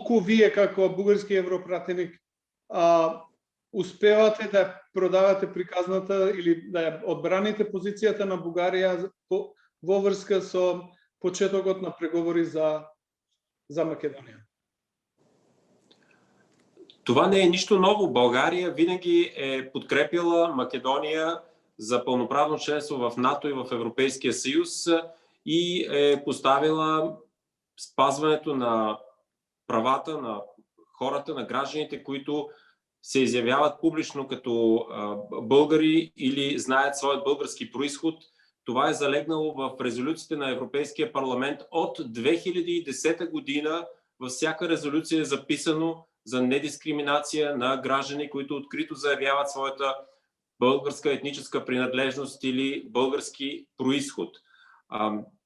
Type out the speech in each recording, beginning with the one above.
колку вие како бугарски европратеник успевате да продавате приказната или да ја одбраните позицијата на Бугарија во врска со почетокот на преговори за Македонија? Това не е нищо ново. България винаги е подкрепила Македония за пълноправно членство в НАТО и в Европейския съюз и е поставила спазването на правата на хората, на гражданите, които се изявяват публично като българи или знаят своят български произход. Това е залегнало в резолюциите на Европейския парламент от 2010 година. Във всяка резолюция е записано за недискриминация на граждани, които открито заявяват своята българска етническа принадлежност или български произход.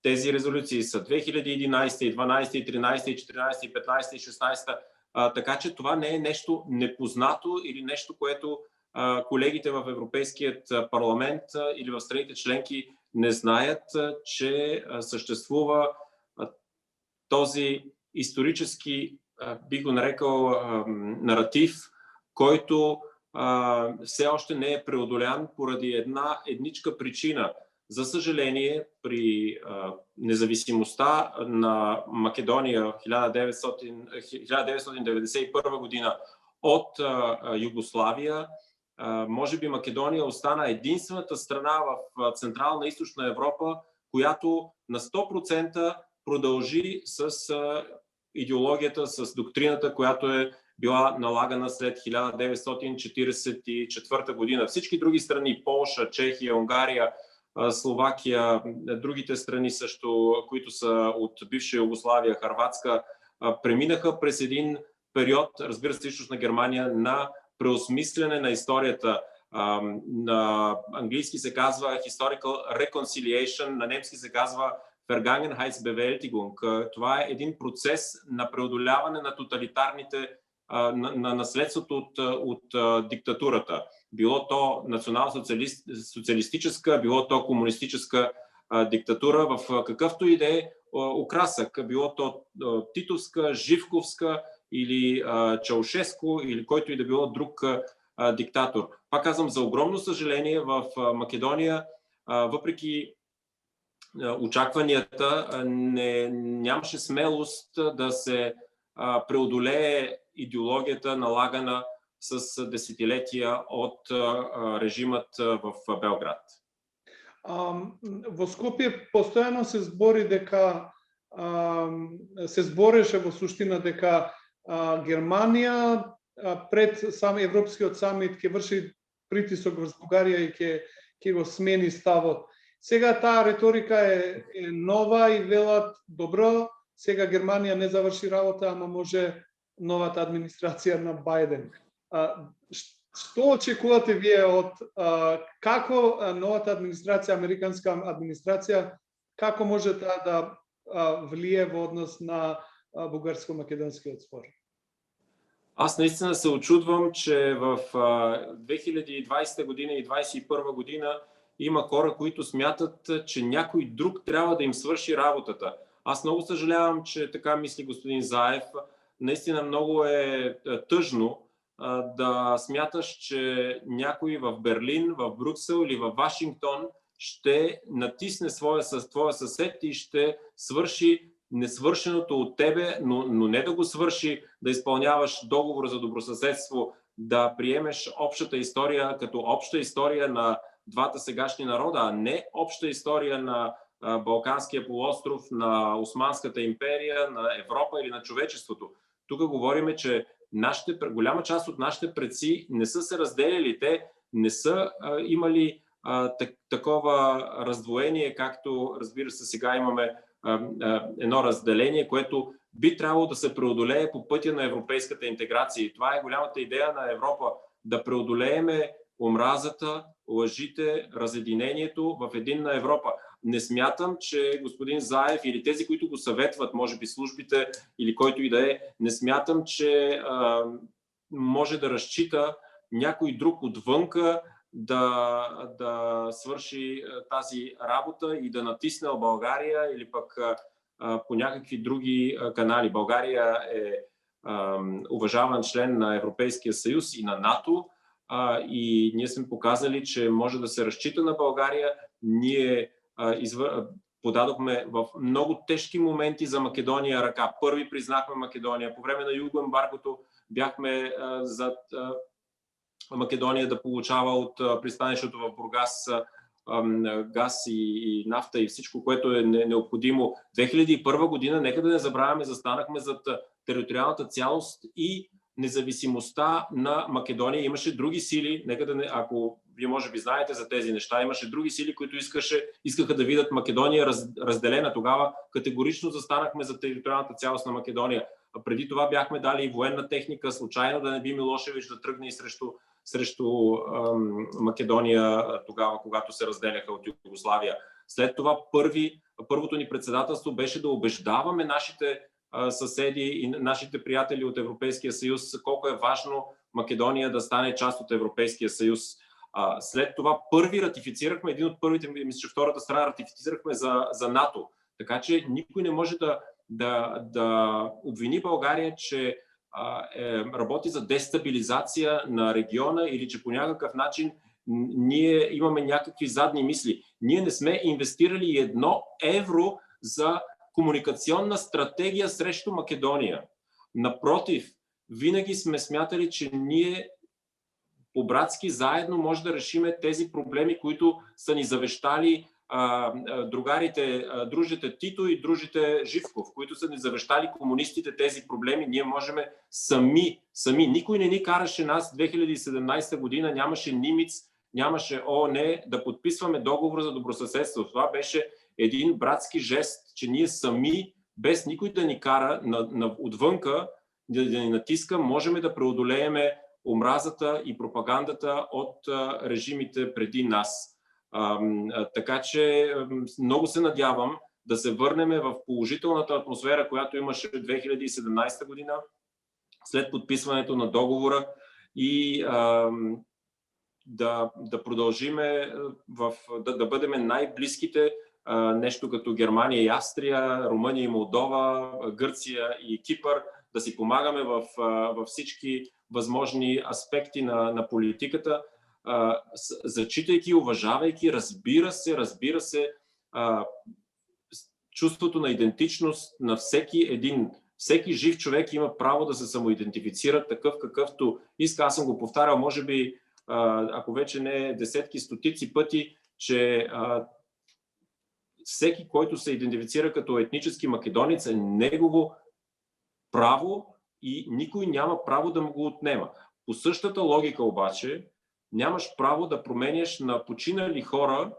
Тези резолюции са 2011, 2012, 2013, 2014, 2015 и 2016. Така че това не е нещо непознато или нещо, което колегите в Европейският парламент или в страните членки не знаят, че съществува този исторически, бих го нарекал, наратив, който все още не е преодолян поради една едничка причина. За съжаление, при независимостта на Македония 1991 година от Югославия, може би Македония остана единствената страна в Централна и Източна Европа, която на 100% продължи с идеологията, с доктрината, която е била налагана след 1944 година. Всички други страни, Полша, Чехия, Унгария, Словакия, другите страни също, които са от бивша Югославия, Хърватска, преминаха през един период, разбира се, Източна Германия, на преосмислене на историята. На английски се казва Historical Reconciliation, на немски се казва Vergangenheitsbewältigung. Това е един процес на преодоляване на тоталитарните, на наследството от диктатурата. Било то национал-социалистическа, било то комунистическа диктатура, в какъвто и да е окрасък. Било то титовска, живковска или Чаушеско, или който и да било друг диктатор. Пак казвам, за огромно съжаление в Македония, въпреки очакванията, нямаше смелост да се преодолее идеологията, налагана с десетилетия от режимът в Белград. Во Скопје постојано се збори дека се збореше во суштина дека Германија пред сам Европскиот самит ќе врши притисок врз Бугарија и ќе го смени ставот. Сега таа риторика е нова и велат добро, сега Германија не заврши работа, ама може новата администрација на Бајден. Што очекувате вие од како новата администрација, американска администрација, како може таа да влие во однос на бугарско-македонскиот спор? Аз наистина се очудвам, че в 2020 година и 2021 година има хора, които смятат, че някой друг трябва да им свърши работата. Аз много съжалявам, че така мисли господин Заев. Наистина много е тъжно да смяташ, че някой в Берлин, в Брюксел или в Вашингтон ще натисне твоя съсед и ще свърши несвършеното от тебе, но не да го свърши, да изпълняваш договор за добросъседство, да приемеш общата история като обща история на двата сегашни народа, а не обща история на Балканския полуостров, на Османската империя, на Европа или на човечеството. Тук говорим, че голяма част от нашите предци не са се разделили, те не са имали такова раздвоение, както разбира се сега имаме едно разделение, което би трябвало да се преодолее по пътя на европейската интеграция. И това е голямата идея на Европа, да преодолееме омразата, лъжите, разединението в единна Европа. Не смятам, че господин Заев или тези, които го съветват, може би службите или който и да е, не смятам, че може да разчита някой друг отвънка да свърши тази работа и да натисне България или пък по някакви други канали. България е уважаван член на Европейския съюз и на НАТО. И ние сме показали, че може да се разчита на България. Ние подадохме в много тежки моменти за Македония ръка. Първи признахме Македония. По време на югоембаргото бяхме зад Македония да получава от пристанището в Бургас газ и нафта и всичко, което е необходимо. 2001 година, нека да не забравяме, застанахме зад териториалната цялост и независимостта на Македония. Имаше други сили, ако вие може би знаете за тези неща, имаше други сили, които искаха да видят Македония разделена. Тогава категорично застанахме за териториалната цялост на Македония. А преди това бяхме дали и военна техника, случайно да не би Милошевич да тръгне и срещу Македония тогава, когато се разделяха от Югославия. След това първото ни председателство беше да убеждаваме нашите съседи и нашите приятели от Европейския съюз колко е важно Македония да стане част от Европейския съюз. След това ратифицирахме, един от първите, мисля, че втората страна ратифицирахме за НАТО. Така че никой не може да обвини България, че работи за дестабилизация на региона или че по някакъв начин ние имаме някакви задни мисли. Ние не сме инвестирали 1 евро за комуникационна стратегия срещу Македония. Напротив, винаги сме смятали, че ние по-братски заедно може да решиме тези проблеми, които са ни завещали дружите Тито и дружите Живков, които са ни завещали комунистите тези проблеми. Ние можем сами. Никой не ни караше нас 2017 година, нямаше Нимиц, нямаше ООН да подписваме договор за добросъседство. Това беше един братски жест, че ние сами, без никой да ни кара отвънка, да ни натиска, можем да преодолееме омразата и пропагандата от режимите преди нас. Така че много се надявам да се върнем в положителната атмосфера, която имаше в 2017 година, след подписването на договора и да продължиме да бъдем най-близките, нещо като Германия и Австрия, Румъния и Молдова, Гърция и Кипър, да си помагаме във всички възможни аспекти на политиката, зачитайки, уважавайки, разбира се, чувството на идентичност на всеки един. Всеки жив човек има право да се самоидентифицира такъв, какъвто иска. Аз съм го повтарял, може би, ако вече не десетки, стотици пъти, че всеки, който се идентифицира като етнически македонец, е негово право и никой няма право да му го отнема. По същата логика обаче, нямаш право да променяш на починали хора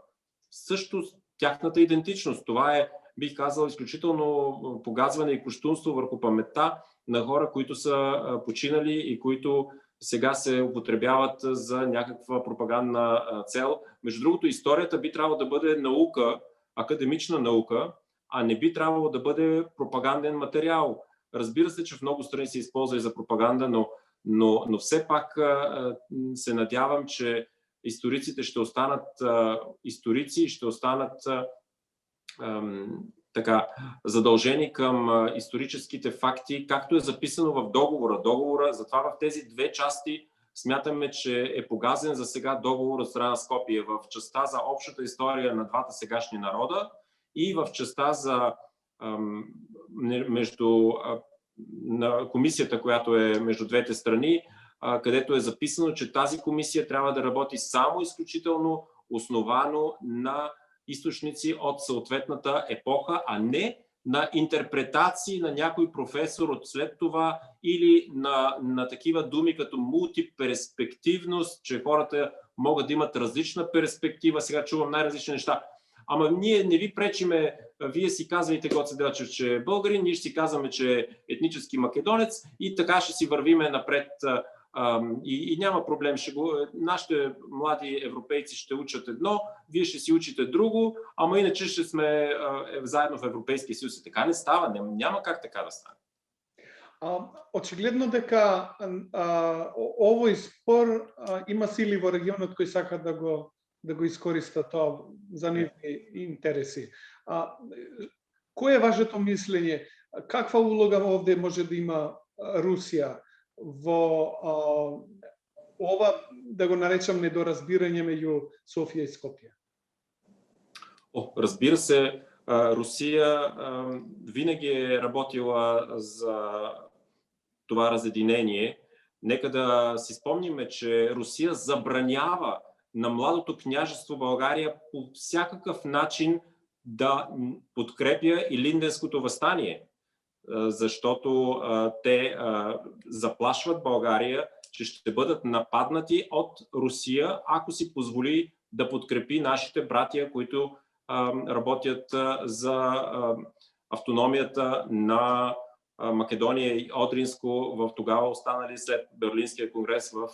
също тяхната идентичност. Това е, бих казал, изключително погазване и кощунство върху паметта на хора, които са починали и които сега се употребяват за някаква пропагандна цел. Между другото, историята би трябвало да бъде наука, академична наука, а не би трябвало да бъде пропаганден материал. Разбира се, че в много страни се използва и за пропаганда, но все пак се надявам, че историците ще останат историци и ще останат задължени към историческите факти, както е записано в договора. Затова в тези две части смятаме, че е погазен за сега договор от страна Скопие, в частта за общата история на двата сегашни народа и в частта за на комисията, която е между двете страни, където е записано, че тази комисия трябва да работи само изключително основано на източници от съответната епоха, а не на интерпретации на някой професор от след това или на такива думи като мултиперспективност, че хората могат да имат различна перспектива. Сега чувам най-различни неща. Ама ние не ви пречиме, вие си казвайте, Гоце Делчев, че е българин, ние ще си казваме, че е етнически македонец и така ще си вървиме напред и няма проблем. Нашите млади европейци ще учат едно, вие ще си учите друго, ама иначе ще сме заедно в Европейския съюз. Така не става, няма как така да стане. Очигледно дека овој спор има сили во регионот кои сакат да го искористат тоа за нивни интереси. Кој е вашето мислење? Каква улога овде може да има Русија во ова, да го наречам, недоразбирање меѓу Софија и Скопје? Разбира се, Русия винаги е работила за това разединение. Нека да си спомниме, че Русия забранява на младото княжество България по всякакъв начин да подкрепя Илинденското въстание, защото те заплашват България, че ще бъдат нападнати от Русия, ако си позволи да подкрепи нашите братия, които работят за автономията на Македония и Одринско в тогава останали след Берлинския конгрес в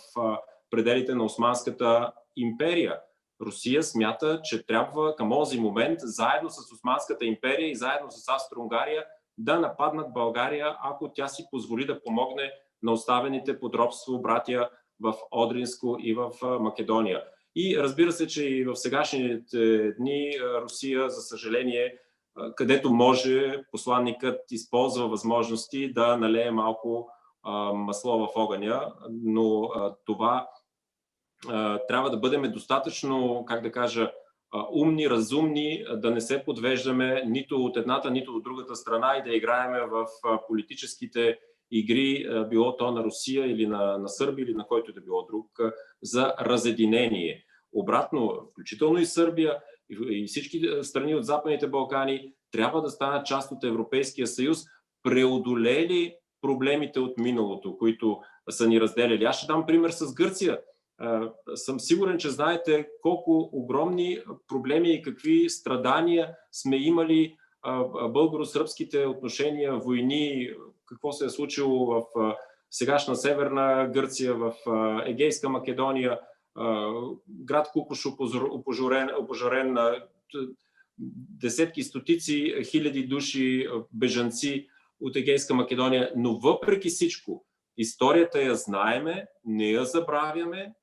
пределите на Османската империя. Русия смята, че трябва към този момент заедно с Османската империя и заедно с Австро-Унгария да нападнат България, ако тя си позволи да помогне на оставените под робство братия в Одринско и в Македония. И разбира се, че и в сегашните дни Русия, за съжаление, където може, посланникът използва възможности да налее малко масло в огъня, но това трябва да бъдем достатъчно, как да кажа, умни, разумни, да не се подвеждаме нито от едната, нито от другата страна и да играеме в политическите игри, било то на Русия или на Сърбия или на който да било друг, за разединение. Обратно, включително и Сърбия и всички страни от Западните Балкани трябва да станат част от Европейския съюз, преодолели проблемите от миналото, които са ни разделяли. Аз ще дам пример с Гърция. Съм сигурен, че знаете колко огромни проблеми и какви страдания сме имали българо-сръбските отношения, войни, какво се е случило в сегашна Северна Гърция, в Егейска Македония, град Кукуш опожарен, десетки, стотици хиляди души бежанци от Егейска Македония. Но въпреки всичко, историята я знаеме, не я забравяме,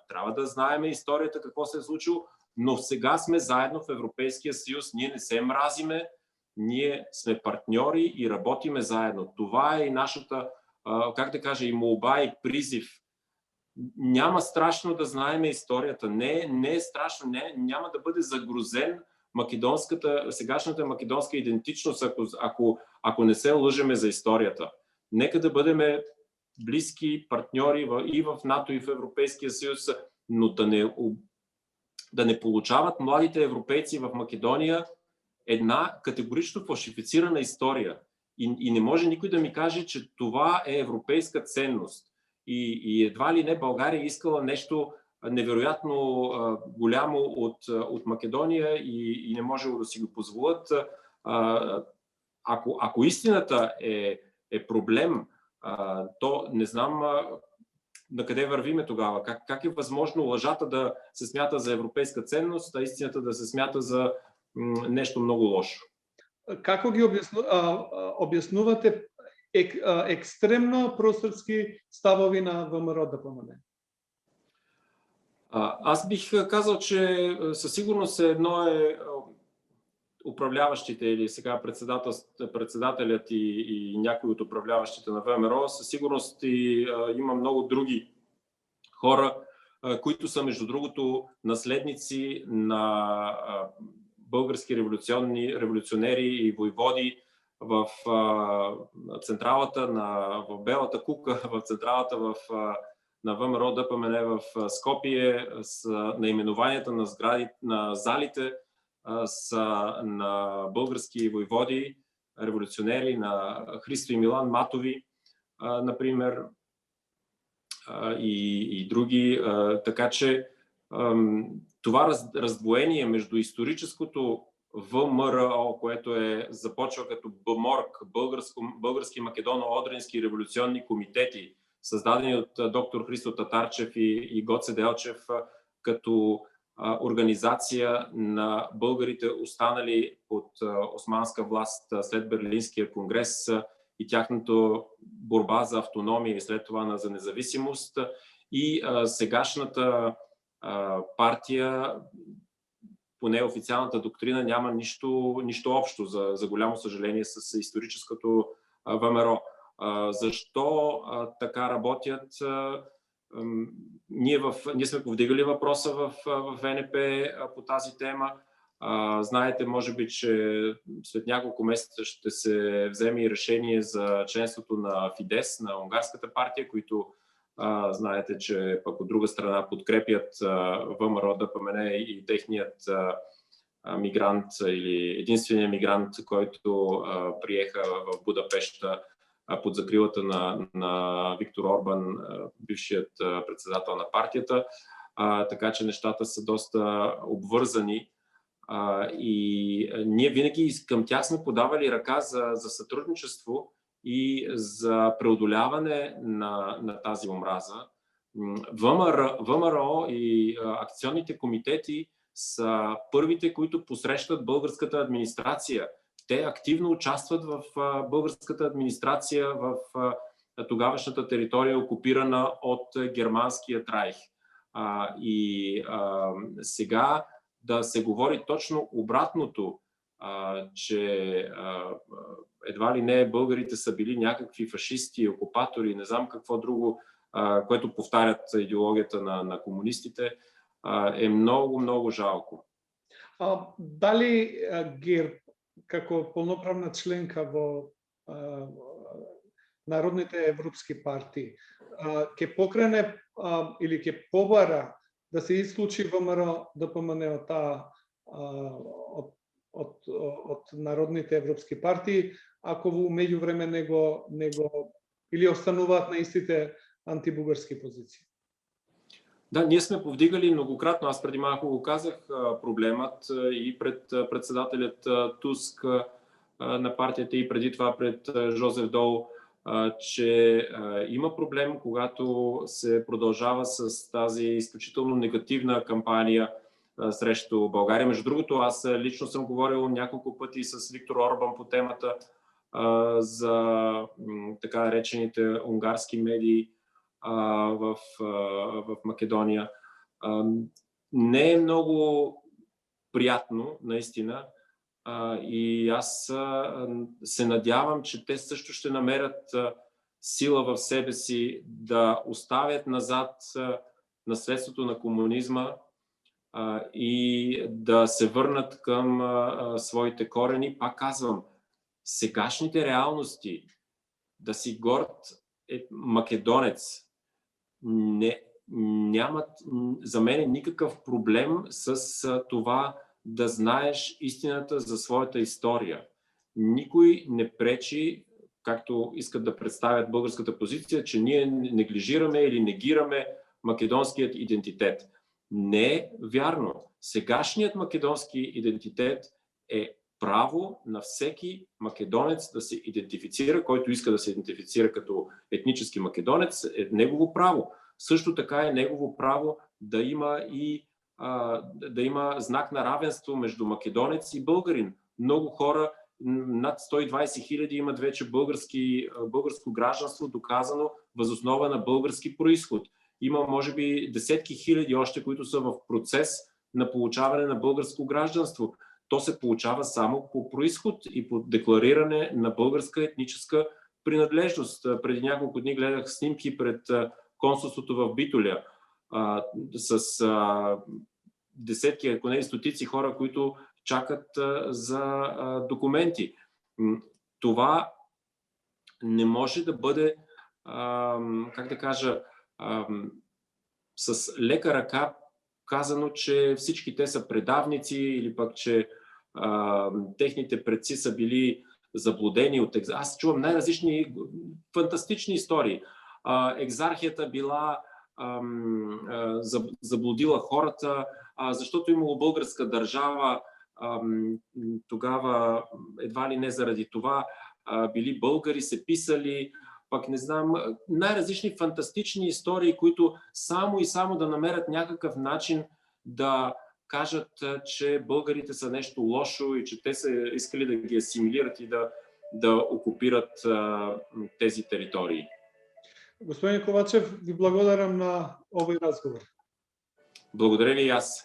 трябва да знаем историята, какво се е случило, но сега сме заедно в Европейския съюз, ние не се мразиме, ние сме партньори и работиме заедно. Това е и нашата, как да кажа, и молба, и призив. Няма страшно да знаем историята. Не е страшно, няма да бъде загрозен сегашната македонска идентичност, ако не се лъжеме за историята. Нека да бъдем близки партньори и в НАТО, и в Европейския съюз, но да не получават младите европейци в Македония една категорично фалшифицирана история. И не може никой да ми каже, че това е европейска ценност. И едва ли не България искала нещо невероятно голямо от Македония и не можело да си го позволят. Ако истината е проблем, то не знам на къде вървиме тогава. Как е възможно лъжата да се смята за европейска ценност, а истината да се смята за нещо много лошо? Како ги обяснувате екстремно просръбски ставови на ВМРО-ДПМНЕ? Аз бих казал, че със сигурност едно е управляващите или сега председателят и някои от управляващите на ВМРО, със сигурност има много други хора, които са, между другото, наследници на български революционери и войводи в централата в Белата кука, в централата на ВМРО ДПМНЕ в Скопие, с наименованията на сгради, на залите са на български войводи, революционери, на Христо и Милан Матови, например, и други. Така че това раздвоение между историческото ВМРО, което започва като БМОРК, български македоно-одрински революционни комитети, създадени от доктор Христо Татарчев и Гоце Делчев, като организация на българите, останали от османска власт след Берлинския конгрес и тяхната борба за автономия и след това за независимост, и сегашната партия, поне официалната доктрина, няма нищо общо, за голямо съжаление, с историческото ВМРО. Защо така работят? Ние сме повдигали въпроса в ВНП по тази тема. Знаете, може би, че след няколко месеца ще се вземе и решение за членството на Фидес, на унгарската партия, които знаете, че пък от друга страна подкрепят ВМРО ДПМН и техният мигрант или единственият мигрант, който приеха в Будапеща под закрилата на Виктор Орбан, бившият председател на партията. Така че нещата са доста обвързани. И ние винаги към тях сме подавали ръка за сътрудничество и за преодоляване на тази омраза. ВМРО и акционните комитети са първите, които посрещат българската администрация. Те активно участват в българската администрация в тогавашната територия, окупирана от германския Райх. И сега да се говори точно обратното, че едва ли не българите са били някакви фашисти, окупатори, не знам какво друго, което повтарят идеологията на комунистите, е много, много жалко. Дали ГЕРБ, како полноправна членка во народните европски партии, ќе покрене или ќе побара да се исклучи ВМРО ДПМН од народните европски партии, ако во меѓувреме него или остануваат на истите антибугарски позиции? Да, ние сме повдигали многократно, аз преди малко го казах, проблемът и пред председателят Туск на партията и преди това пред Жозеф Дол, че има проблем, когато се продължава с тази изключително негативна кампания срещу България. Между другото, аз лично съм говорил няколко пъти с Виктор Орбан по темата за така наречените унгарски медии в Македония. Не е много приятно, наистина, и аз се надявам, че те също ще намерят сила в себе си да оставят назад наследството на комунизма и да се върнат към своите корени. Пак казвам, сегашните реалности, да си горд македонец, нямат за мен никакъв проблем с това да знаеш истината за своята история. Никой не пречи, както искат да представят българската позиция, че ние неглижираме или негираме македонският идентитет. Не е вярно. Сегашният македонски идентитет е право на всеки македонец да се идентифицира, който иска да се идентифицира като етнически македонец, е негово право. Също така е негово право да има знак на равенство между македонец и българин. Много хора, над 120 хиляди, имат вече българско гражданство, доказано въз основа на български произход. Има, може би, десетки хиляди още, които са в процес на получаване на българско гражданство. То се получава само по произход и по деклариране на българска етническа принадлежност. Преди няколко дни гледах снимки пред консулството в Битоля с десетки, ако не и стотици хора, които чакат за документи. Това не може да бъде, как да кажа, с лека ръка казано, че всички те са предавници или пък, че техните предци са били заблудени от екзархията. Аз чувам най-различни фантастични истории. Екзархията била заблудила хората, защото имало българска държава, тогава едва ли не заради това били българи, се писали, пък не знам, най-различни фантастични истории, които само и само да намерят някакъв начин да кажат, че българите са нещо лошо и че те са искали да ги асимилират и да окупират тези територии. Господин Ковачев, ви благодарам на овој разговор. Благодаря ви и аз.